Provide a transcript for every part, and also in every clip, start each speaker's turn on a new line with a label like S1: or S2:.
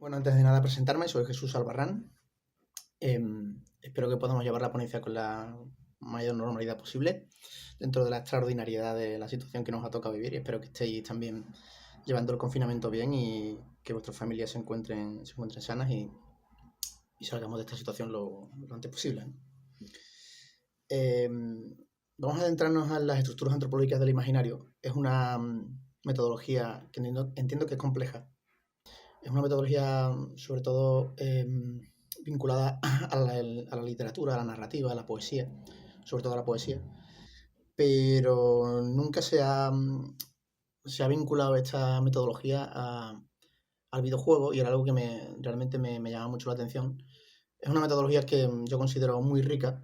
S1: Bueno, antes de nada presentarme, soy Jesús Albarrán. Espero que podamos llevar la ponencia con la mayor normalidad posible dentro de la extraordinariedad de la situación que nos ha tocado vivir, y espero que estéis también llevando el confinamiento bien y que vuestras familias se encuentren sanas y salgamos de esta situación lo antes posible, ¿no? Vamos a adentrarnos a las estructuras antropológicas del imaginario. Es una metodología que entiendo que es compleja. Es una metodología sobre todo vinculada a la literatura, a la narrativa, a la poesía, sobre todo a la poesía, pero nunca se ha vinculado esta metodología al videojuego, y era algo que realmente me llama mucho la atención. Es una metodología que yo considero muy rica,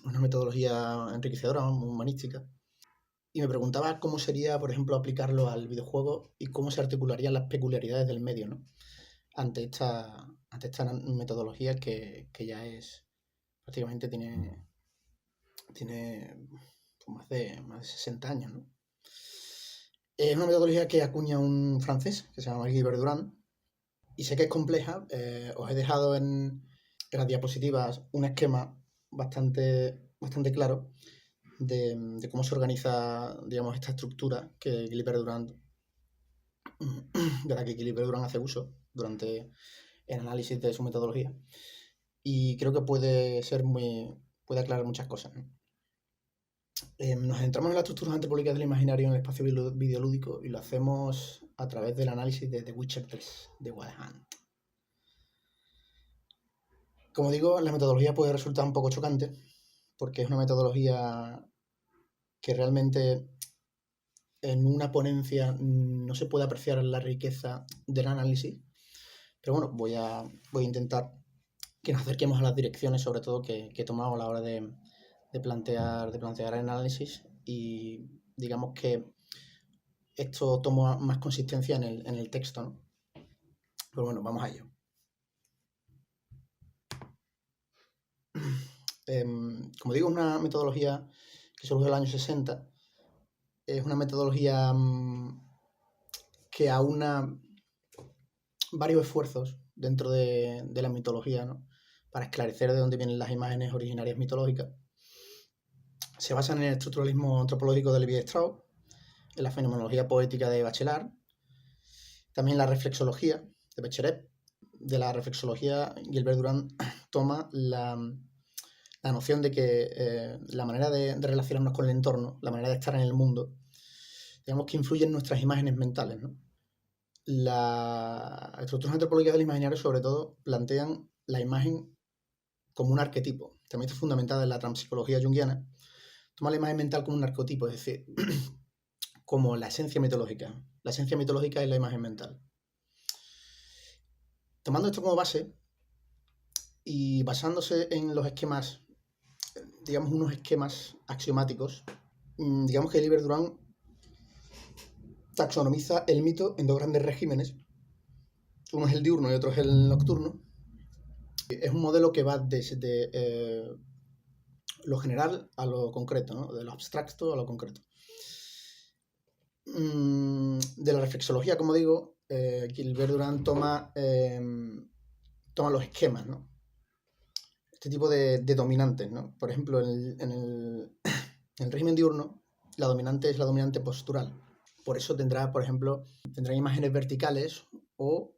S1: una metodología enriquecedora, humanística, y me preguntaba cómo sería, por ejemplo, aplicarlo al videojuego y cómo se articularían las peculiaridades del medio, ¿no? ante esta metodología que ya es prácticamente tiene más de 60 años, ¿no? Es una metodología que acuña un francés que se llama Gilbert Durand, y sé que es compleja. Os he dejado en las diapositivas un esquema bastante claro de cómo se organiza, digamos, esta estructura de la que Gilbert Durand hace uso durante el análisis de su metodología, y creo que puede aclarar muchas cosas, ¿no? Nos centramos en las estructuras antropológicas del imaginario en el espacio videolúdico, y lo hacemos a través del análisis de The Witcher 3 de Wild Hunt. Como digo, la metodología puede resultar un poco chocante porque es una metodología que realmente en una ponencia no se puede apreciar la riqueza del análisis, pero bueno, voy a intentar que nos acerquemos a las direcciones, sobre todo, que he tomado a la hora de plantear el análisis, y digamos que esto toma más consistencia en el texto, ¿no? Pero bueno, vamos a ello. Como digo, es una metodología que surgió en el año 60. Es una metodología que aúna varios esfuerzos dentro de la mitología, ¿no?, para esclarecer de dónde vienen las imágenes originarias mitológicas. Se basa en el estructuralismo antropológico de Lévi-Strauss, en la fenomenología poética de Bachelard, también la reflexología de Becherept. De la reflexología, Gilbert Durand toma la noción de que la manera de relacionarnos con el entorno, la manera de estar en el mundo, digamos que influye en nuestras imágenes mentales, ¿no? Las estructuras antropológicas del imaginario, sobre todo, plantean la imagen como un arquetipo. También está fundamentada en la transpsicología junguiana. Toma la imagen mental como un arquetipo, es decir, como la esencia mitológica. La esencia mitológica es la imagen mental. Tomando esto como base y basándose en los esquemas, digamos unos esquemas axiomáticos, digamos que Gilbert Durand taxonomiza el mito en dos grandes regímenes. Uno es el diurno y otro es el nocturno. Es un modelo que va desde lo general a lo concreto, ¿no?, de lo abstracto a lo concreto. De la reflexología, como digo, Gilbert Durand toma los esquemas, ¿no?, este tipo de dominantes, ¿no? Por ejemplo, en el régimen diurno, la dominante es la dominante postural. Por eso tendrá, por ejemplo, imágenes verticales o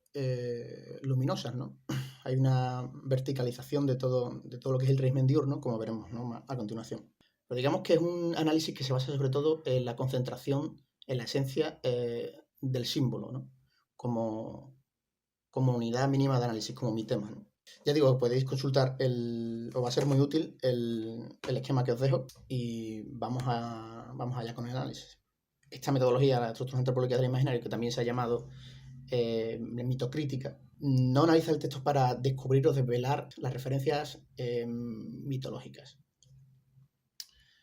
S1: luminosas, ¿no? Hay una verticalización de todo lo que es el régimen diurno, como veremos, ¿no?, a continuación. Pero digamos que es un análisis que se basa sobre todo en la concentración, en la esencia del símbolo, ¿no?, como unidad mínima de análisis, como mi tema, ¿no? Ya digo, podéis consultar os va a ser muy útil el esquema que os dejo, y vamos allá con el análisis. Esta metodología, la estructura antropológica del imaginario, que también se ha llamado mitocrítica, no analiza el texto para descubrir o desvelar las referencias mitológicas,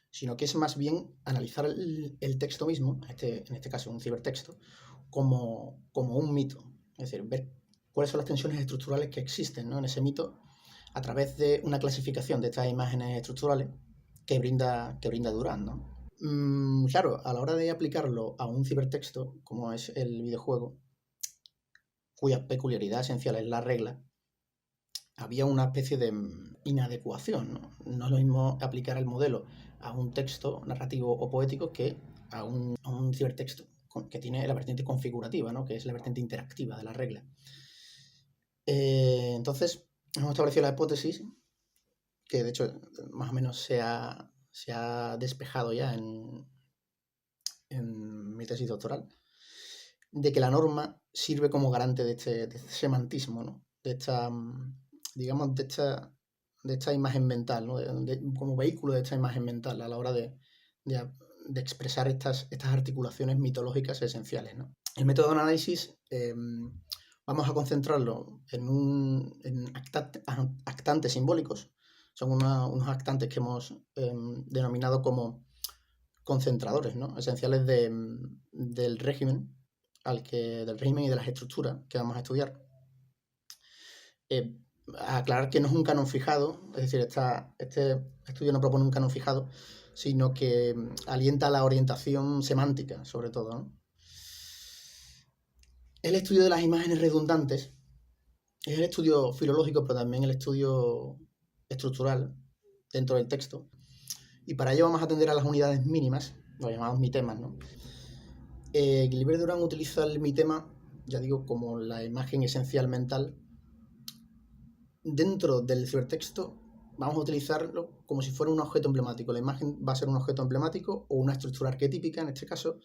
S1: sino que es más bien analizar el texto mismo, en este caso un cibertexto, como un mito. Es decir, ver cuáles son las tensiones estructurales que existen, ¿no?, en ese mito, a través de una clasificación de estas imágenes estructurales que brinda Durand, ¿no? Claro, a la hora de aplicarlo a un cibertexto, como es el videojuego, cuya peculiaridad esencial es la regla, había una especie de inadecuación, ¿no? No es lo mismo aplicar el modelo a un texto narrativo o poético que a un cibertexto que tiene la vertiente configurativa, ¿no? Que es la vertiente interactiva de la regla. Entonces, hemos establecido la hipótesis, que de hecho más o menos se ha despejado ya en mi tesis doctoral, de que la norma sirve como garante de este semantismo, ¿no? De esta, digamos, de esta imagen mental, ¿no? Como vehículo de esta imagen mental a la hora de expresar estas articulaciones mitológicas esenciales, ¿no? El método de análisis vamos a concentrarlo en actantes simbólicos. Son unos actantes que hemos denominado como concentradores, ¿no? Esenciales del régimen del régimen y de las estructuras que vamos a estudiar. Aclarar que no es un canon fijado, es decir, este estudio no propone un canon fijado, sino que alienta la orientación semántica, sobre todo, ¿no? El estudio de las imágenes redundantes es el estudio filológico, pero también el estudio estructural dentro del texto. Y para ello vamos a atender a las unidades mínimas, lo llamamos mitemas, ¿no? Gilbert Durán utiliza el mitema, ya digo, como la imagen esencial mental. Dentro del cibertexto vamos a utilizarlo como si fuera un objeto emblemático. La imagen va a ser un objeto emblemático o una estructura arquetípica, en este caso,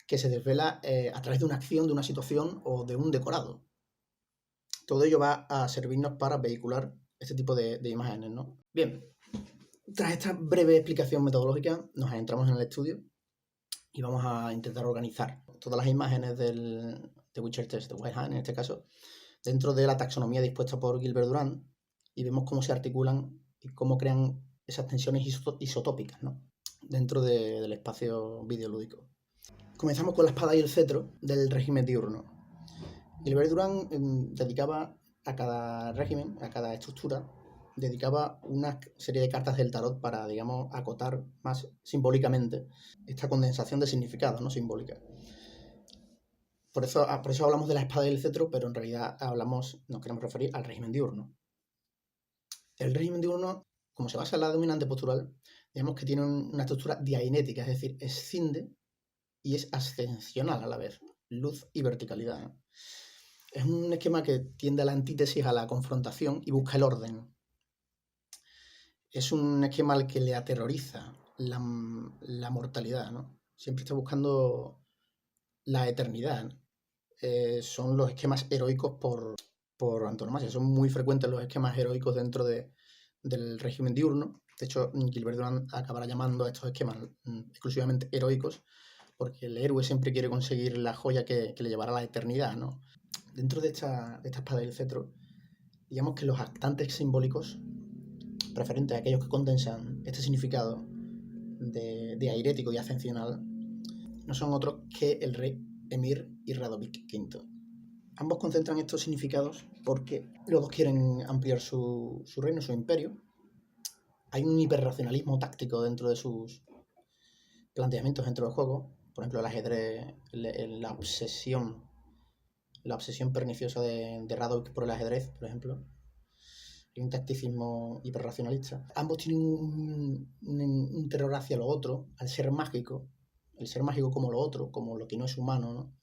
S1: que se desvela a través de una acción, de una situación o de un decorado. Todo ello va a servirnos para vehicular este tipo de imágenes, ¿no? Bien, tras esta breve explicación metodológica nos adentramos en el estudio y vamos a intentar organizar todas las imágenes de Witcher Test, de White Hand en este caso, dentro de la taxonomía dispuesta por Gilbert Durán, y vemos cómo se articulan y cómo crean esas tensiones isotópicas, ¿no? Dentro del espacio videolúdico. Comenzamos con la espada y el cetro del régimen diurno. Gilbert Durán dedicaba a cada régimen, a cada estructura, dedicaba una serie de cartas del tarot para, digamos, acotar más simbólicamente esta condensación de significados, ¿no? Simbólica. Por eso hablamos de la espada y el cetro, pero en realidad nos queremos referir al régimen diurno. El régimen diurno, como se basa en la dominante postural, digamos que tiene una estructura diainética, es decir, escinde y es ascensional a la vez, luz y verticalidad, ¿no? Es un esquema que tiende a la antítesis, a la confrontación y busca el orden. Es un esquema al que le aterroriza la mortalidad, ¿no? Siempre está buscando la eternidad, ¿no? Son los esquemas heroicos por antonomasia. Son muy frecuentes los esquemas heroicos dentro del régimen diurno. De hecho, Gilbert Durán acabará llamando a estos esquemas exclusivamente heroicos, porque el héroe siempre quiere conseguir la joya que le llevará a la eternidad, ¿no? Dentro de esta espada y el cetro, digamos que los actantes simbólicos preferentes a aquellos que condensan este significado de airético y ascensional no son otros que el rey Emir y Radovid V. Ambos concentran estos significados porque los dos quieren ampliar su reino, su imperio. Hay un hiperracionalismo táctico dentro de sus planteamientos dentro del juego. Por ejemplo, el ajedrez, la obsesión perniciosa de Radovid por el ajedrez, por ejemplo. Hay un tacticismo hiperracionalista. Ambos tienen un terror hacia lo otro, al ser mágico. El ser mágico como lo otro, como lo que no es humano, ¿no?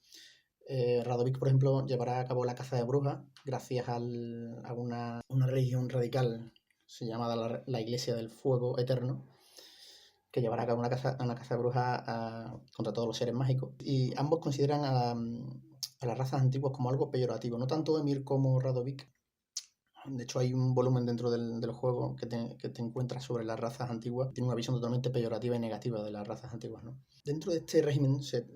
S1: Radovid, por ejemplo, llevará a cabo la caza de brujas gracias a una religión radical, se llama la Iglesia del Fuego Eterno, que llevará a cabo una caza de brujas contra todos los seres mágicos. Y ambos consideran a las razas antiguas como algo peyorativo, no tanto Emir como Radovid. De hecho, hay un volumen dentro del juego que te encuentras sobre las razas antiguas. Tiene una visión totalmente peyorativa y negativa de las razas antiguas, ¿no? Dentro de este régimen se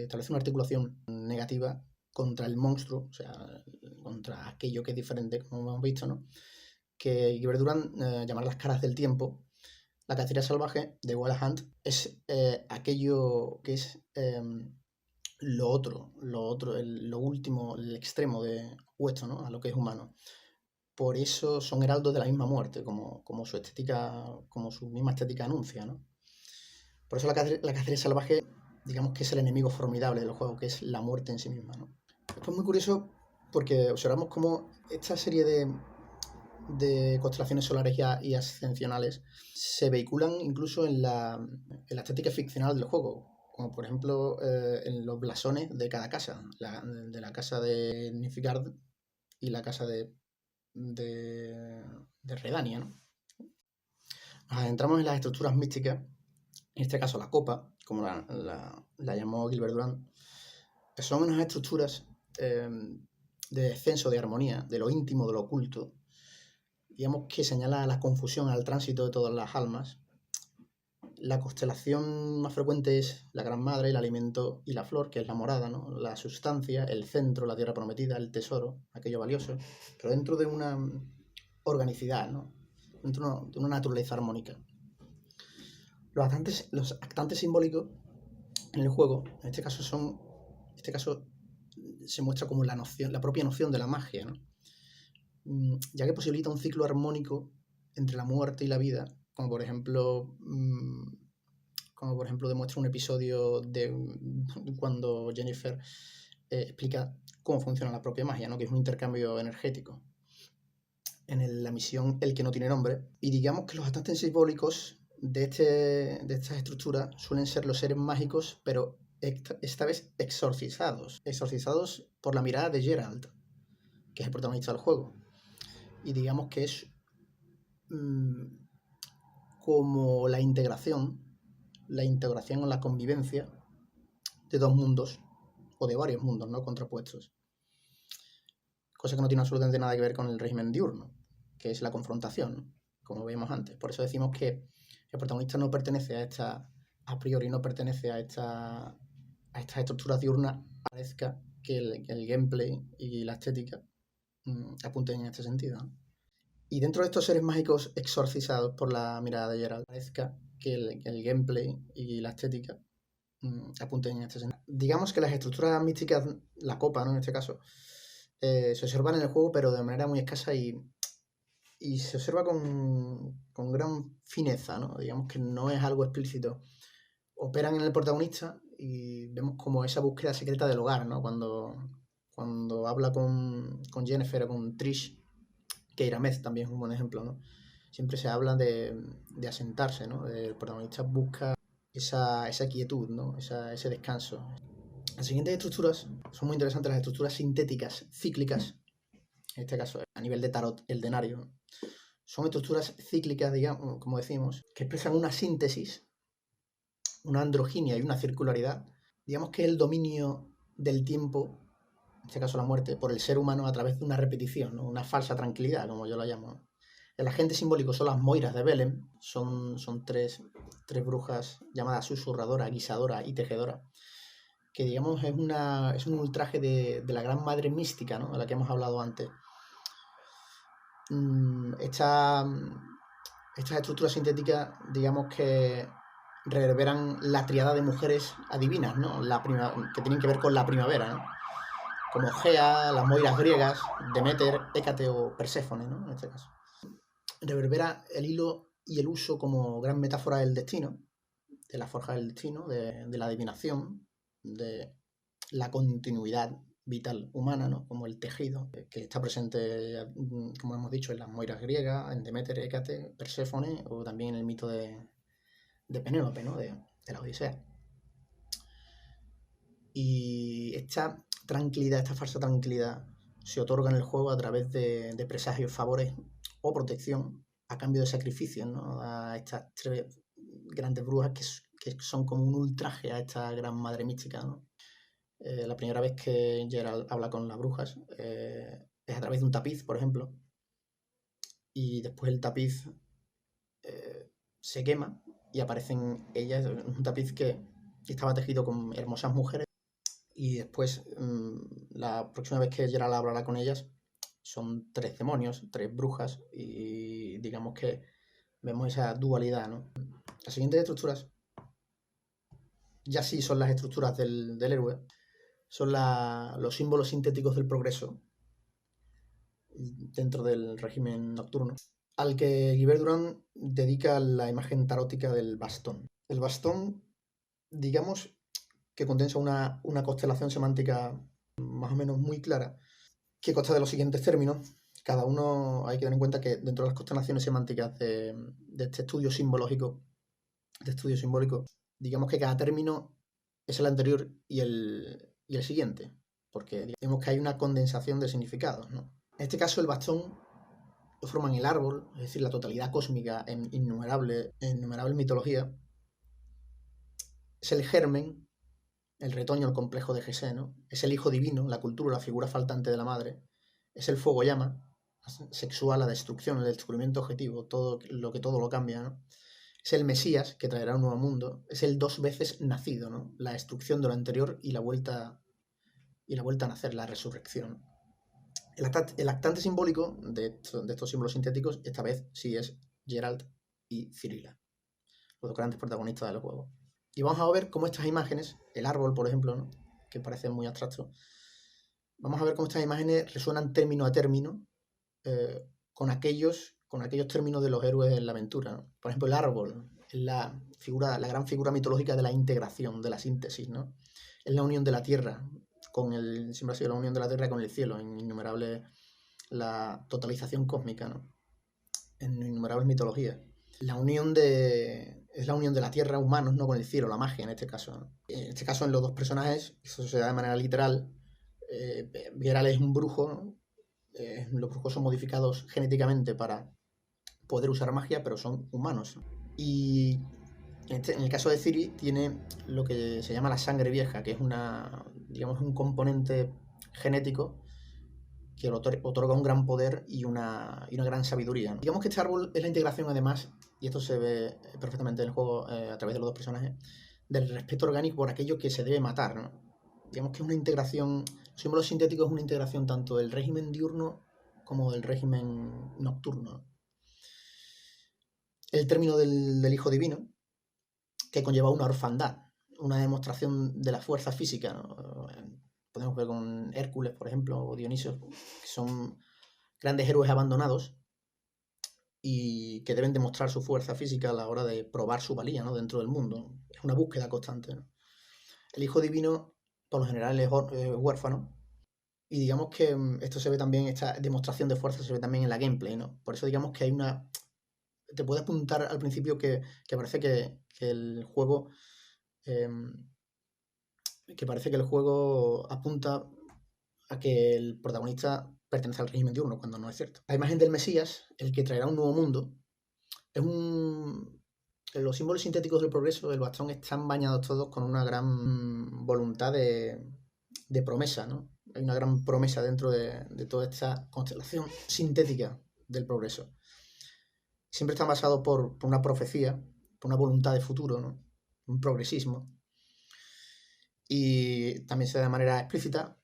S1: establece una articulación negativa contra el monstruo, o sea, contra aquello que es diferente, como hemos visto, ¿no? Que Gilbert Durán llamará las caras del tiempo. La cacería salvaje de Wild Hunt es aquello que es lo otro, lo último, el extremo de opuesto, ¿no? A lo que es humano. Por eso son heraldos de la misma muerte, como su estética, como su misma estética anuncia, ¿no? Por eso la cacería salvaje, digamos que es el enemigo formidable del juego, que es la muerte en sí misma, ¿no? Fue muy curioso porque observamos cómo esta serie de constelaciones solares y ascensionales se vehiculan incluso en la estética ficcional del juego, como por ejemplo en los blasones de cada casa, de la casa de Nilfgaard y la casa de Redania, ¿no? Nos adentramos en las estructuras místicas, en este caso la copa, como la llamó Gilbert Durand, que son unas estructuras de descenso de armonía, de lo íntimo, de lo oculto, digamos que señala la confusión al tránsito de todas las almas. La constelación más frecuente es la Gran Madre, el alimento y la flor, que es la morada, ¿no? La sustancia, el centro, la tierra prometida, el tesoro, aquello valioso, pero dentro de una organicidad, ¿no? Dentro de una naturaleza armónica. Los actantes simbólicos en el juego, en este caso se muestra como la propia noción de la magia, ¿no? Ya que posibilita un ciclo armónico entre la muerte y la vida, como por ejemplo demuestra un episodio de cuando Jennifer explica cómo funciona la propia magia, ¿no? Que es un intercambio energético. En la misión El que no tiene nombre. Y digamos que los actantes simbólicos de estas estructuras suelen ser los seres mágicos, pero esta vez exorcizados por la mirada de Geralt, que es el protagonista del juego. Y digamos que es como la integración o la convivencia de dos mundos, o de varios mundos, ¿no? Contrapuestos. Cosa que no tiene absolutamente nada que ver con el régimen diurno, que es la confrontación, ¿no? Como veíamos antes. Por eso decimos que el protagonista no pertenece a priori no pertenece a estas estructuras diurnas, parezca que el gameplay y la estética apunten en este sentido, ¿no? Y dentro de estos seres mágicos exorcizados por la mirada de Geralt, parezca que el gameplay y la estética apunten en este sentido. Digamos que las estructuras místicas, la copa, ¿no? En este caso, se observan en el juego, pero de manera muy escasa y se observa con gran fineza, ¿no? Digamos que no es algo explícito. Operan en el protagonista y vemos como esa búsqueda secreta del hogar, ¿no? Cuando habla con Jennifer o con Trish, que Iramez también es un buen ejemplo, ¿no? Siempre se habla de asentarse, ¿no? El protagonista busca esa quietud, ¿no? Ese descanso. Las siguientes estructuras son muy interesantes, las estructuras sintéticas cíclicas, en este caso a nivel de tarot, el denario. Son estructuras cíclicas, digamos, como decimos, que expresan una síntesis, una androginia y una circularidad. Digamos que es el dominio del tiempo, en este caso la muerte, por el ser humano a través de una repetición, ¿no? Una falsa tranquilidad, como yo la llamo. El agente simbólico son las moiras de Belém, son tres brujas llamadas susurradora, guisadora y tejedora, que digamos es un ultraje de la gran madre mística, ¿no? De la que hemos hablado antes. Estas estructuras sintéticas, digamos que reverberan la triada de mujeres adivinas, ¿no? Que tienen que ver con la primavera, ¿no? Como Gea, las moiras griegas, Deméter, Hécate o Perséfone, ¿no? En este caso. Reverbera el hilo y el uso como gran metáfora del destino, de la forja del destino, de la adivinación, de la continuidad vital humana, ¿no? Como el tejido, que está presente, como hemos dicho, en las moiras griegas, en Deméter, Hécate, Perséfone, o también en el mito de Penélope, ¿no? De la Odisea. Y esta tranquilidad, esta falsa tranquilidad, se otorga en el juego a través de presagios, favores o protección a cambio de sacrificios, ¿no? A estas tres grandes brujas que son como un ultraje a esta gran madre mística, ¿no? La primera vez que Geralt habla con las brujas es a través de un tapiz, por ejemplo, y después el tapiz se quema y aparecen ellas, un tapiz que estaba tejido con hermosas mujeres, y después la próxima vez que Geralt hablará con ellas son tres demonios, tres brujas, y digamos que vemos esa dualidad, ¿no? Las siguientes estructuras ya sí son las estructuras del héroe, son los símbolos sintéticos del progreso dentro del régimen nocturno, al que Guibert Durand dedica la imagen tarótica del bastón. El bastón, digamos, que condensa una constelación semántica más o menos muy clara, que consta de los siguientes términos. Cada uno hay que tener en cuenta que dentro de las constelaciones semánticas de este estudio simbólico, digamos que cada término es el anterior y el siguiente, porque digamos que hay una condensación de significados, ¿no? En este caso el bastón lo forman el árbol, es decir, la totalidad cósmica en innumerables mitologías. Es el germen, el retoño, el complejo de Jesé, ¿no? Es el hijo divino, la cultura, la figura faltante de la madre. Es el fuego llama, sexual, la destrucción, el descubrimiento objetivo, todo lo cambia, ¿no? Es el Mesías, que traerá un nuevo mundo. Es el dos veces nacido, ¿no? La destrucción de lo anterior y la vuelta a nacer, la resurrección. El actante simbólico de estos símbolos sintéticos, esta vez sí es Geralt y Cirila, los dos grandes protagonistas del juego. Y vamos a ver cómo estas imágenes, el árbol, por ejemplo, ¿no? Que parece muy abstracto, vamos a ver cómo estas imágenes resuenan término a término con aquellos términos de los héroes en la aventura, ¿no? Por ejemplo, el árbol es la gran figura mitológica de la integración, de la síntesis, ¿no? Es la unión de la tierra siempre ha sido la unión de la tierra con el cielo, en innumerables, la totalización cósmica, ¿no? En innumerables mitologías. Es la unión de la tierra, humanos, ¿no? Con el cielo, la magia en este caso, ¿no? En este caso, en los dos personajes, eso se da de manera literal. Geralt es un brujo, ¿no? Los brujos son modificados genéticamente para poder usar magia, pero son humanos. Y en el caso de Ciri tiene lo que se llama la sangre vieja, que es un componente genético que otorga un gran poder y una gran sabiduría, ¿no? Digamos que este árbol es la integración, además, y esto se ve perfectamente en el juego a través de los dos personajes, del respeto orgánico por aquello que se debe matar, ¿no? Digamos que es una integración, los símbolos sintéticos es una integración tanto del régimen diurno como del régimen nocturno. El término del hijo divino, que conlleva una orfandad, una demostración de la fuerza física, ¿no? Podemos ver con Hércules, por ejemplo, o Dioniso, que son grandes héroes abandonados y que deben demostrar su fuerza física a la hora de probar su valía, ¿no? Dentro del mundo. Es una búsqueda constante, ¿no? El hijo divino, por lo general, es huérfano. Y digamos que esto se ve también, esta demostración de fuerza se ve también en la gameplay, ¿no? Por eso digamos que hay una... Te puede apuntar al principio que parece que el juego... que parece que el juego apunta a que el protagonista pertenece al régimen diurno, cuando no es cierto. La imagen del Mesías, el que traerá un nuevo mundo, es los símbolos sintéticos del progreso del bastón están bañados todos con una gran voluntad de promesa, ¿no? Hay una gran promesa dentro de toda esta constelación sintética del progreso. Siempre están basados por una profecía, por una voluntad de futuro, ¿no? Un progresismo. Y también se da de manera explícita.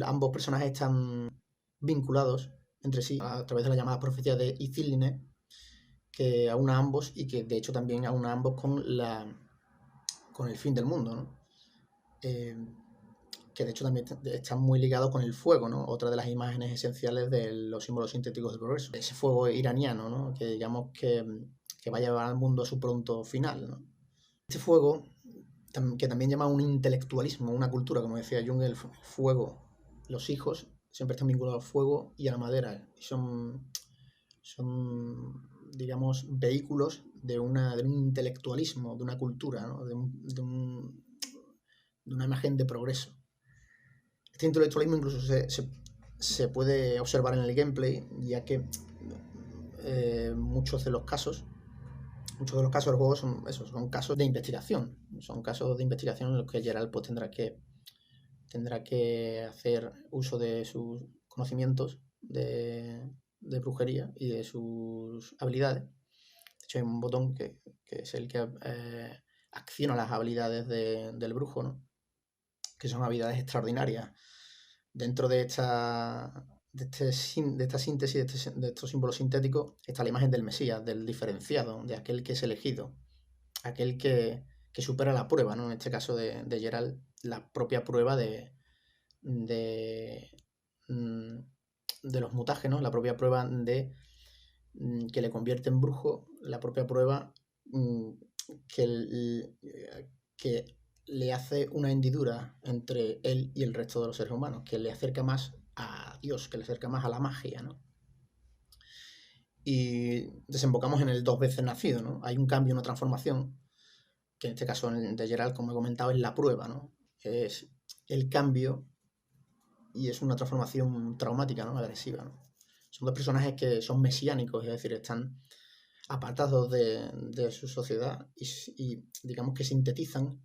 S1: Ambos personajes están vinculados entre sí a través de la llamada profecía de Ithilne, que aúna a ambos y que de hecho también aúna a ambos con el fin del mundo, ¿no? Que de hecho también están muy ligados con el fuego, ¿no? Otra de las imágenes esenciales de los símbolos sintéticos del progreso. Ese fuego iraniano, ¿no? Que digamos que va a llevar al mundo a su pronto final, ¿no? Este fuego, que también llama un intelectualismo, una cultura, como decía Jung, el fuego, los hijos siempre están vinculados al fuego y a la madera. Y son digamos, vehículos de un intelectualismo, de una cultura, ¿no? de una imagen de progreso. Este intelectualismo incluso se puede observar en el gameplay, ya que muchos de los casos del juego son casos de investigación. Son casos de investigación en los que Geralt pues, tendrá que hacer uso de sus conocimientos de brujería y de sus habilidades. De hecho, hay un botón que es el que acciona las habilidades del brujo, ¿no? Que son habilidades extraordinarias. Dentro de esta síntesis, de estos símbolos sintéticos, está la imagen del Mesías, del diferenciado, de aquel que es elegido, aquel que supera la prueba, ¿no? En este caso de Geralt, la propia prueba de los mutágenos, la propia prueba que le convierte en brujo, la propia prueba que le hace una hendidura entre él y el resto de los seres humanos, que le acerca más a Dios, que le acerca más a la magia, ¿no? Y desembocamos en el dos veces nacido, ¿no? Hay un cambio, una transformación, que en este caso en el de Geralt, como he comentado, es la prueba, ¿no? Es el cambio y es una transformación traumática, ¿no? Agresiva, ¿no? Son dos personajes que son mesiánicos, es decir, están apartados de su sociedad y digamos que sintetizan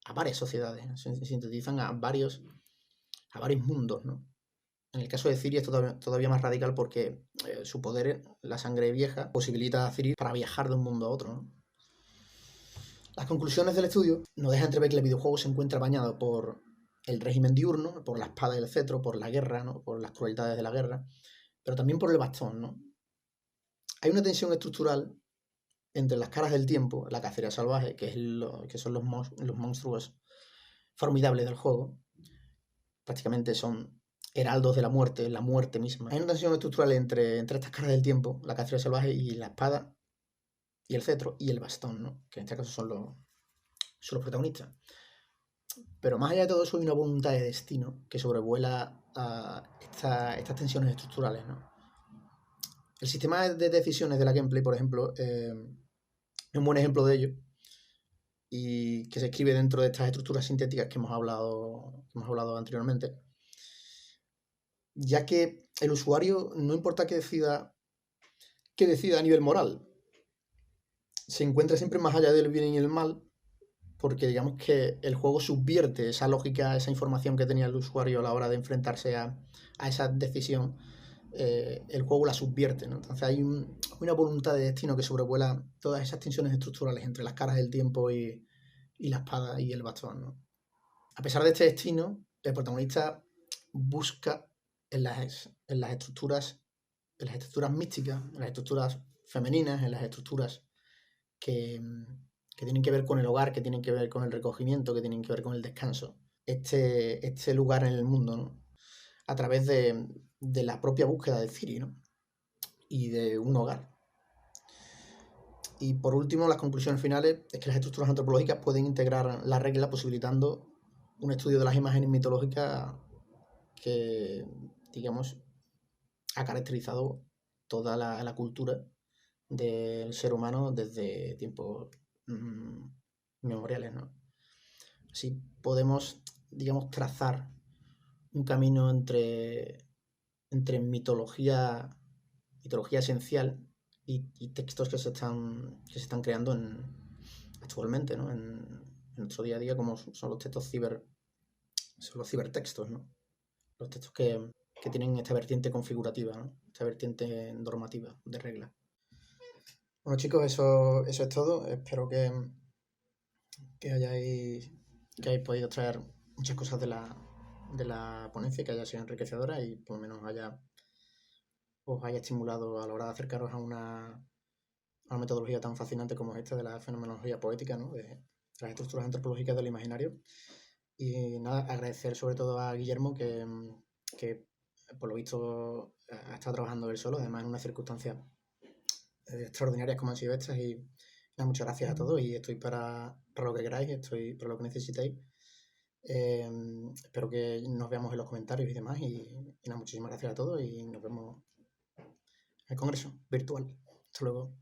S1: a varias sociedades, sintetizan a varios mundos, ¿no? En el caso de Ciri es todavía más radical porque su poder, la sangre vieja, posibilita a Ciri para viajar de un mundo a otro, ¿no? Las conclusiones del estudio nos dejan entrever que el videojuego se encuentra bañado por el régimen diurno, por la espada y el cetro, por la guerra, ¿no? Por las crueldades de la guerra, pero también por el bastón, ¿no? Hay una tensión estructural entre las caras del tiempo, la cacería salvaje, que son los monstruos formidables del juego, prácticamente son heraldos de la muerte misma. Hay una tensión estructural entre estas caras del tiempo, la cacería salvaje y la espada y el cetro y el bastón, ¿no? Que en este caso son los protagonistas. Pero más allá de todo eso hay una voluntad de destino que sobrevuela a estas tensiones estructurales, ¿no? El sistema de decisiones de la gameplay, por ejemplo, es un buen ejemplo de ello y que se escribe dentro de estas estructuras sintéticas que hemos hablado anteriormente, ya que el usuario no importa que decida a nivel moral, se encuentra siempre más allá del bien y el mal, porque digamos que el juego subvierte esa lógica, esa información que tenía el usuario a la hora de enfrentarse a esa decisión, el juego la subvierte, ¿no? Entonces hay una voluntad de destino que sobrevuela todas esas tensiones estructurales entre las caras del tiempo y la espada y el bastón, ¿no? A pesar de este destino, el protagonista busca en las estructuras místicas, en las estructuras femeninas, en las estructuras que tienen que ver con el hogar, que tienen que ver con el recogimiento, que tienen que ver con el descanso. Este lugar en el mundo, ¿no? A través de la propia búsqueda de Ciri, ¿no? Y de un hogar. Y por último, las conclusiones finales es que las estructuras antropológicas pueden integrar la regla posibilitando un estudio de las imágenes mitológicas que, digamos, ha caracterizado toda la cultura del ser humano desde tiempos memoriales, ¿no? Así podemos, digamos, trazar un camino entre mitología esencial y textos que se están creando actualmente, ¿no? En nuestro día a día, como son los textos son los cibertextos, ¿no? Los textos que tienen esta vertiente configurativa, ¿no? Esta vertiente normativa de regla. Bueno, chicos, eso es todo. Espero que hayáis podido traer muchas cosas de la ponencia, que haya sido enriquecedora y por lo menos os haya estimulado a la hora de acercaros a una metodología tan fascinante como esta de la fenomenología poética, ¿no? De las estructuras antropológicas del imaginario. Y nada, agradecer sobre todo a Guillermo que por lo visto ha estado trabajando él solo, además en unas circunstancias extraordinarias como han sido estas. Y nada, muchas gracias a todos y estoy para lo que queráis, estoy para lo que necesitéis. Espero que nos veamos en los comentarios y demás. Y nada, muchísimas gracias a todos y nos vemos en el congreso virtual. Hasta luego.